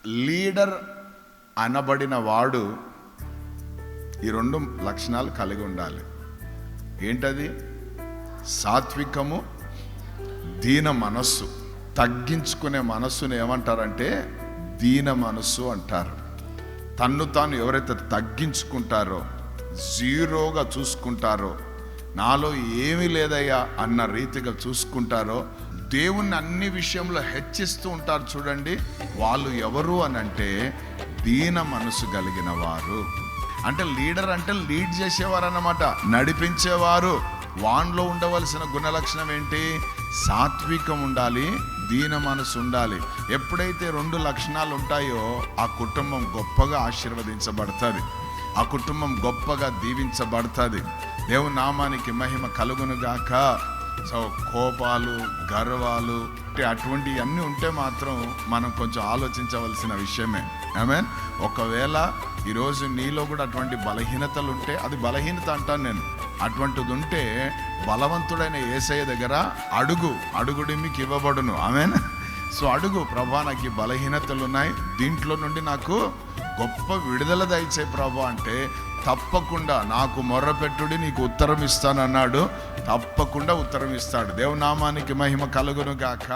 Leader అనబడిన వాడు ఈ 2 లక్షణాలు కలిగి ఉండాలి. ఏంటది? సాత్వికము, దీన మనస్సు. తగ్గించుకునే మనస్సును ఏమంటారంటే దీన మనస్సు అంటారు. తన్ను తాను ఎవరైతే తగ్గించుకుంటారో, జీరోగా చూసుకుంటారో, నాలో ఏమీ లేదయ్యా అన్న రీతిగా చూసుకుంటారో, దేవుణ్ణి అన్ని విషయంలో హెచ్చిస్తూ ఉంటారు చూడండి, వాళ్ళు ఎవరు అని అంటే దీన మనసు కలిగిన వారు. అంటే లీడర్ అంటే లీడ్ చేసేవారు అన్నమాట, నడిపించేవారు. వాన్లో ఉండవలసిన గుణలక్షణం ఏంటి? సాత్వికం ఉండాలి, దీన మనసు ఉండాలి. ఎప్పుడైతే 2 లక్షణాలు ఉంటాయో ఆ కుటుంబం గొప్పగా ఆశీర్వదించబడుతుంది, ఆ కుటుంబం గొప్పగా దీవించబడుతుంది. దేవుని నామానికి మహిమ కలుగును గాక. సో కోపాలు, గర్వాలు అటువంటివి అన్నీ ఉంటే మాత్రం మనం కొంచెం ఆలోచించవలసిన విషయమే. ఆమేన్. ఒకవేళ ఈరోజు నీలో కూడా అటువంటి బలహీనతలు ఉంటే, అది బలహీనత అంటాను నేను, అటువంటిది ఉంటే బలవంతుడైన యేసయ్య దగ్గర అడుగుడి మీకు ఇవ్వబడును. ఆమేన్. సో అడుగు, ప్రభా నాకు ఈ బలహీనతలు ఉన్నాయి, దీంట్లో నుండి నాకు గొప్ప విడుదల దయచే ప్రభా అంటే తప్పకుండా నాకు మొర్రపెట్టుడి నీకు ఉత్తరం ఇస్తానన్నాడు. తప్పకుండా ఉత్తరం ఇస్తాడు. దేవునామానికి మహిమ కలుగును గాక.